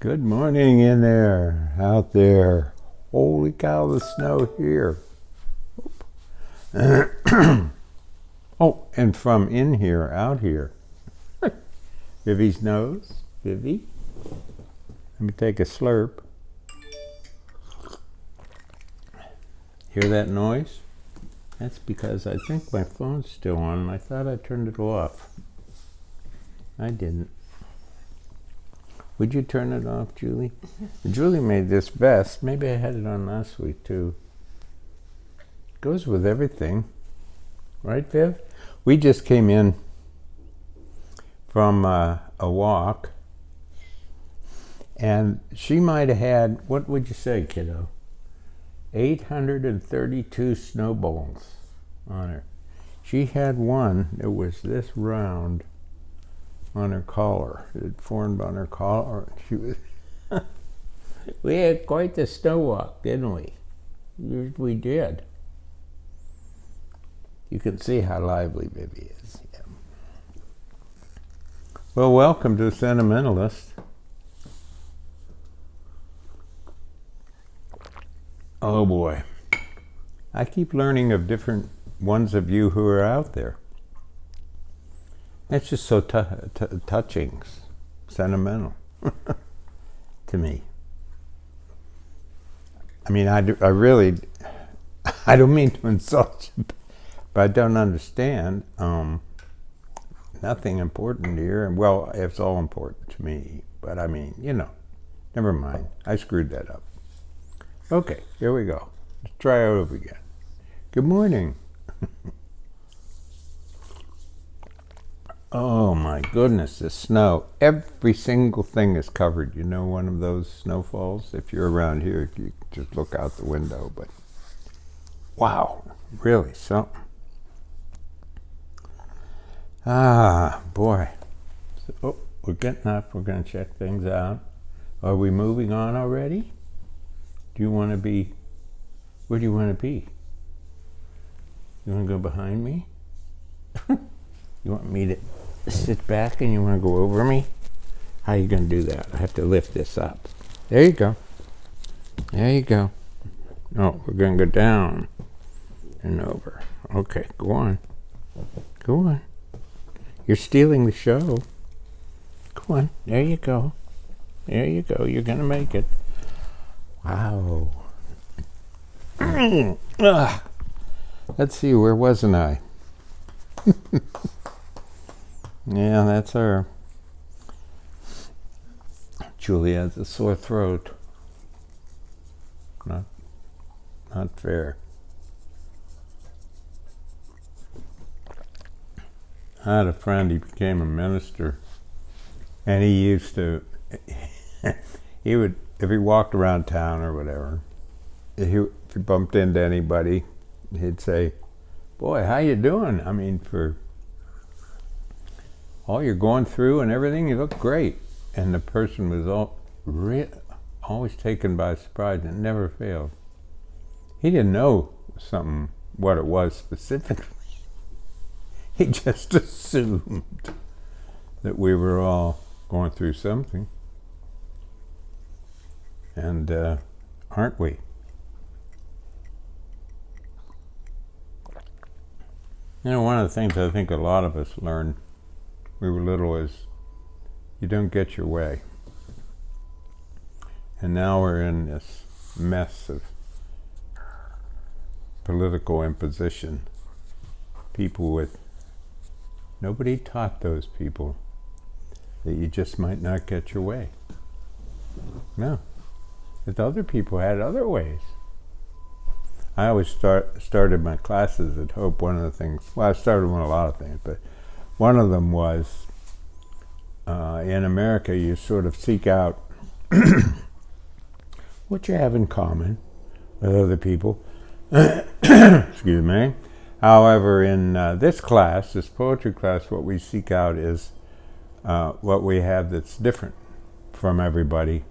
Good morning in there, out there. Holy cow, the snow here. Oh, and from in here, out here. Vivi's nose. Vivi. Let me take a slurp. Hear that noise? That's because I think my phone's still on and I thought I turned it off. I didn't. Would you turn it off, Julie? Julie made this vest. Maybe I had it on last week too. Goes with everything. Right, Viv? We just came in from a walk, and she might have had, what would you say, kiddo? 832 snowballs on her. She had one that was this round on her collar. It had formed on her collar. She was we had quite the snow walk, didn't we? We did. You can see how lively Vivi is. Yeah. Well, welcome to Sentimentalist. Oh boy. I keep learning of different ones of you who are out there. It's just so touching, sentimental to me. I mean, I really, I don't mean to insult you, but I don't understand. Nothing important here. Well, it's all important to me, but I mean, never mind. I screwed that up. Okay, here we go. Let's try it over again. Good morning. Oh my goodness, the snow. Every single thing is covered. You know, one of those snowfalls? If you're around here, you just look out the window. But wow, really something. Ah, boy. So, we're getting up. We're going to check things out. Are we moving on already? Do you want to be... Where do you want to be? You want to go behind me? You want me to sit back and you want to go over me? How are you going to do that? I have to lift this up. There you go. There you go. No, we're going to go down and over. Okay, go on. Go on. You're stealing the show. Go on. There you go. There you go. You're going to make it. Wow. Let's see, where wasn't I? Yeah, that's her. Julie has a sore throat. Not fair. I had a friend, he became a minister, and he used to, he would, if he walked around town or whatever, if he bumped into anybody, he'd say, "Boy, how you doing? I mean, for all you're going through and everything, you look great." And the person was always taken by surprise, and it never failed. He didn't know what it was specifically. He just assumed that we were all going through something. And aren't we? One of the things I think a lot of us learned when we were little is you don't get your way. And now we're in this mess of political imposition. People with... Nobody taught those people that you just might not get your way. No. That other people had other ways. I always started my classes at Hope. One of the things, well, I started with a lot of things, but one of them was in America, you sort of seek out what you have in common with other people. Excuse me. However, in this class, this poetry class, what we seek out is what we have that's different from everybody.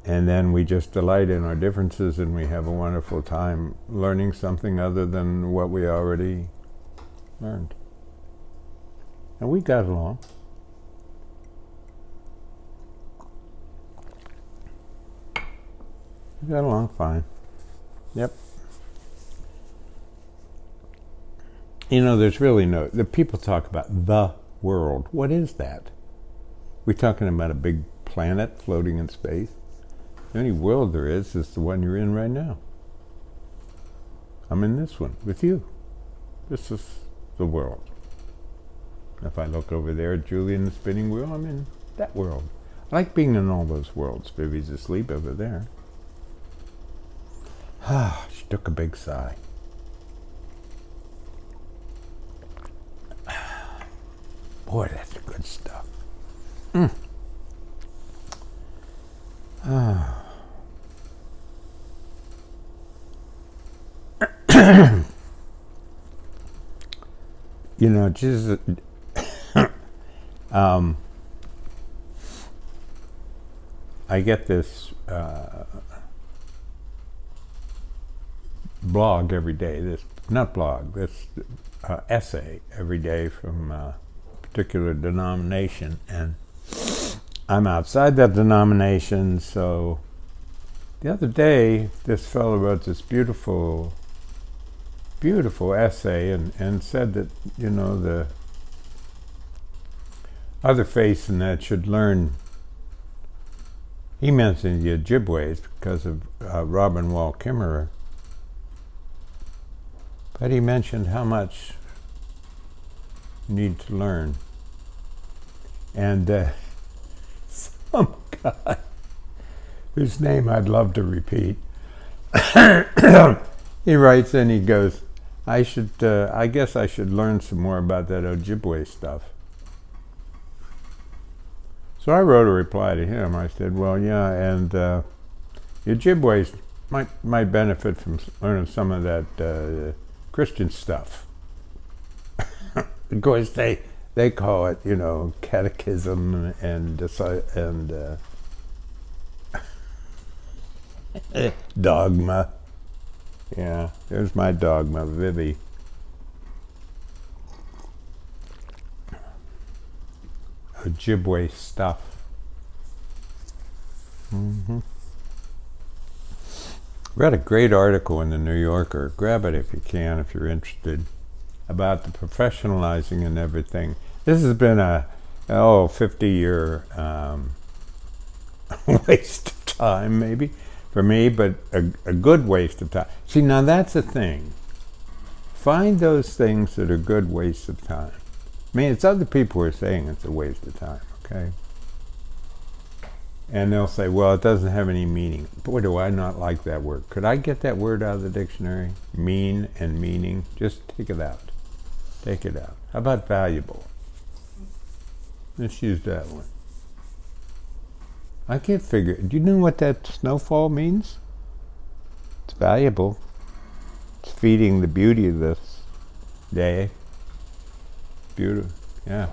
And then we just delight in our differences, and we have a wonderful time learning something other than what we already learned. And we got along. We got along fine. Yep. You know, there's really the people talk about the world. What is that? We're talking about a big planet floating in space. The only world there is the one you're in right now. I'm in this one with you. This is the world. If I look over there at Julie in the spinning wheel, I'm in that world. I like being in all those worlds. Vivi's asleep over there. She took a big sigh. Boy, that's good stuff. You know, Jesus. I get this blog every day. This essay every day from a particular denomination, and I'm outside that denomination. So the other day, this fellow wrote this beautiful essay and said that, you know, the other faiths in that should learn. He mentioned the Ojibways because of Robin Wall Kimmerer, but he mentioned how much you need to learn. And some guy whose name I'd love to repeat, he writes and he goes, I guess I should learn some more about that Ojibwe stuff. So I wrote a reply to him. I said, well, yeah, and the Ojibways might benefit from learning some of that Christian stuff. Of course, they call it, you know, catechism and dogma. Yeah, there's my dogma, Vivi. Ojibwe stuff. Read a great article in the New Yorker. Grab it if you can, if you're interested, about the professionalizing and everything. This has been a 50-year waste of time, maybe, for me, but a good waste of time. See, now that's a thing. Find those things that are good wastes of time. I mean, it's other people who are saying it's a waste of time, okay? And they'll say, well, it doesn't have any meaning. Boy, do I not like that word. Could I get that word out of the dictionary? Mean and meaning. Just take it out. Take it out. How about valuable? Let's use that one. I can't figure. Do you know what that snowfall means? It's valuable. It's feeding the beauty of this day. Beautiful, yeah.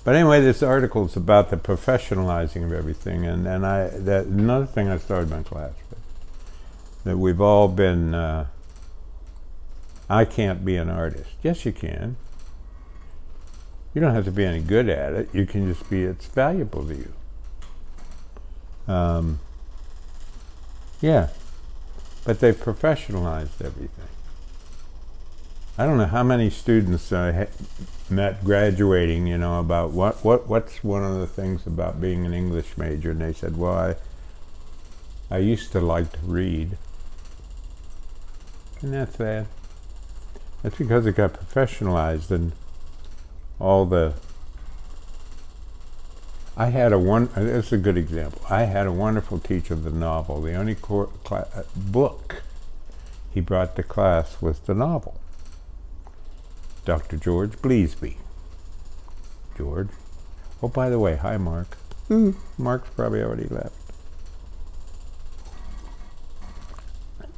But anyway, this article is about the professionalizing of everything, and another thing I started my class with, that we've all been. I can't be an artist. Yes, you can. You don't have to be any good at it. You can just be. It's valuable to you. Yeah, but they've professionalized everything. I don't know how many students I met graduating, you know, about what's one of the things about being an English major, and they said, well, I used to like to read. Isn't that sad? That's because it got professionalized and all the... this is a good example. I had a wonderful teacher of the novel. The only book he brought to class was the novel. Dr. George Bleasby. George. Oh, by the way, hi, Mark. Mark's probably already left.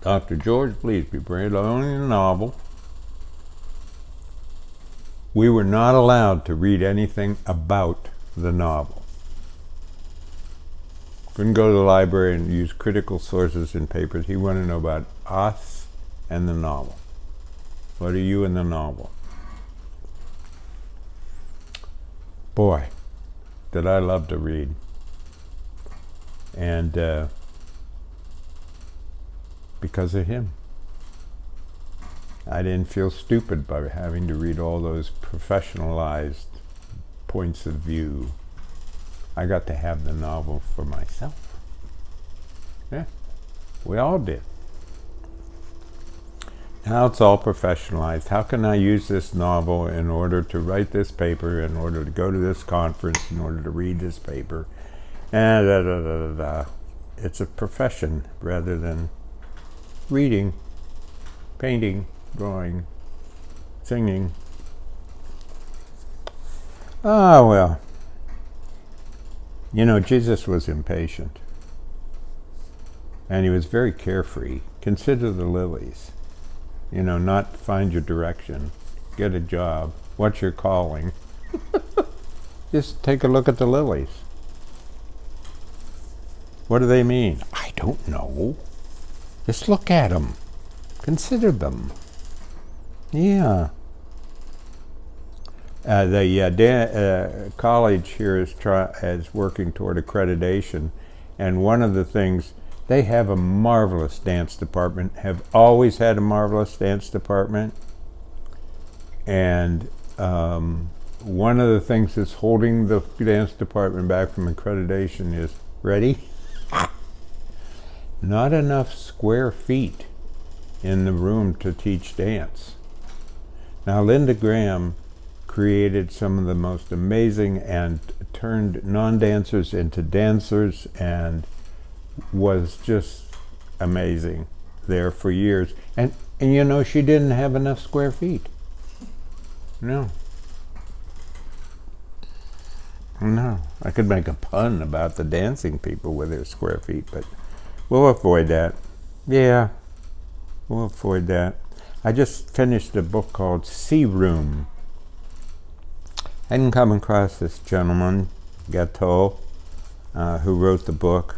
Dr. George Bleasby brought only the novel. We were not allowed to read anything about the novel. Couldn't go to the library and use critical sources in papers. He wanted to know about us and the novel. What are you in the novel? Boy, did I love to read. And because of him, I didn't feel stupid by having to read all those professionalized points of view. I got to have the novel for myself. Yeah, we all did. Now it's all professionalized. How can I use this novel in order to write this paper, in order to go to this conference, in order to read this paper? And it's a profession rather than reading, painting, drawing, singing. Ah, well. You know, Jesus was impatient. And he was very carefree. Consider the lilies. You know, not find your direction, get a job, what's your calling. Just take a look at the lilies. What do they mean? I don't know. Just look at them. Consider them. Yeah. The college here is working toward accreditation, and one of the things, they have a marvelous dance department, have always had a marvelous dance department, and one of the things that's holding the dance department back from accreditation is, ready? Not enough square feet in the room to teach dance. Now, Linda Graham created some of the most amazing and turned non-dancers into dancers, and was just amazing there for years. And you know, she didn't have enough square feet. No. I could make a pun about the dancing people with their square feet, but we'll avoid that. Yeah, we'll avoid that. I just finished a book called Sea Room. I didn't come across this gentleman, Gatto, who wrote the book.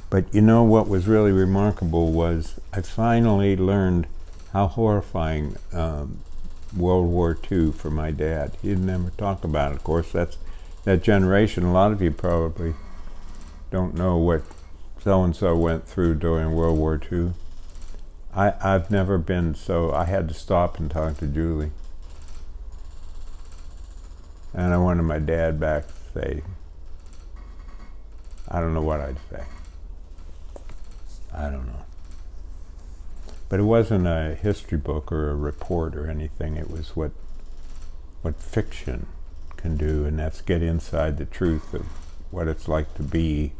But you know what was really remarkable was I finally learned how horrifying World War II for my dad. He'd never talk about it. Of course, that's that generation. A lot of you probably don't know what so-and-so went through during World War II. I've never been, so I had to stop and talk to Julie. And I wanted my dad back to say, I don't know what I'd say. I don't know. But it wasn't a history book or a report or anything. It was what fiction can do, and that's get inside the truth of what it's like to be.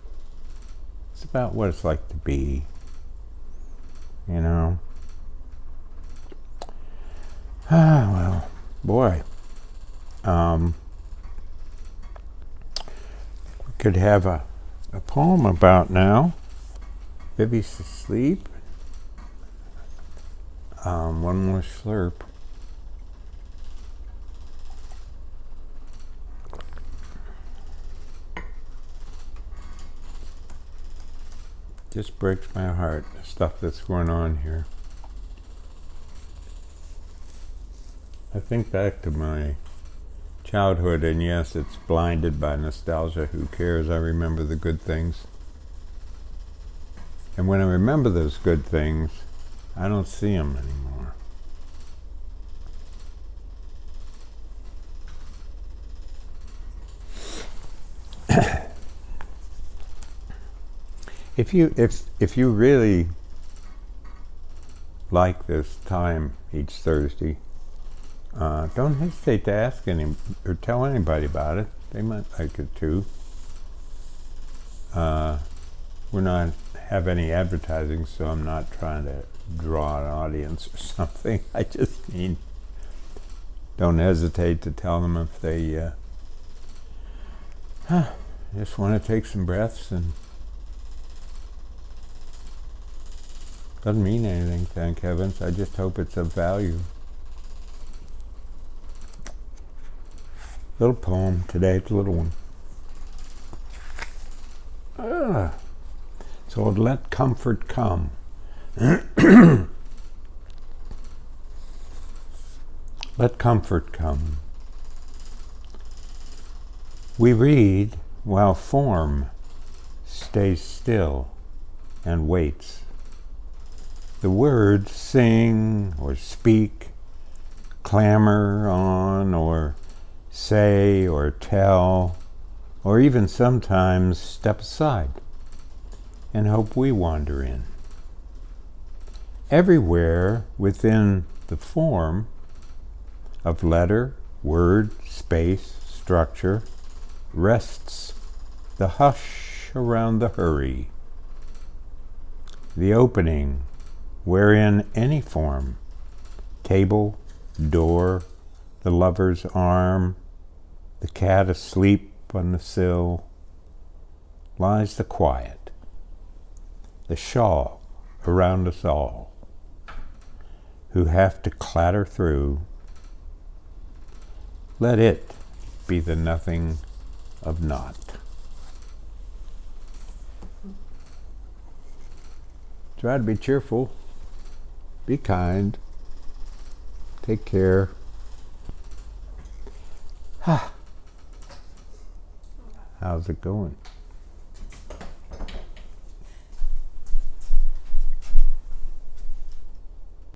It's about what it's like to be, you know. Ah, well, boy. We could have a poem about now. Bibby's asleep. One more slurp. Just breaks my heart, the stuff that's going on here. I think back to my childhood, and yes, it's blinded by nostalgia. Who cares? I remember the good things. And when I remember those good things, I don't see them anymore. If you really like this time each Thursday, don't hesitate to ask any or tell anybody about it. They might like it too. We're not have any advertising, so I'm not trying to draw an audience or something. I just mean, don't hesitate to tell them if they just want to take some breaths. And doesn't mean anything, thank heavens. I just hope it's of value. Little poem today, it's a little one. It's called Let Comfort Come. Let comfort come. We read while form stays still and waits. The words sing or speak, clamor on or say or tell, or even sometimes step aside and hope we wander in. Everywhere within the form of letter, word, space, structure, rests the hush around the hurry, the opening wherein any form, table, door, the lover's arm, the cat asleep on the sill, lies the quiet, the shawl around us all, who have to clatter through. Let it be the nothing of naught. Try to be cheerful, be kind, take care. How's it going?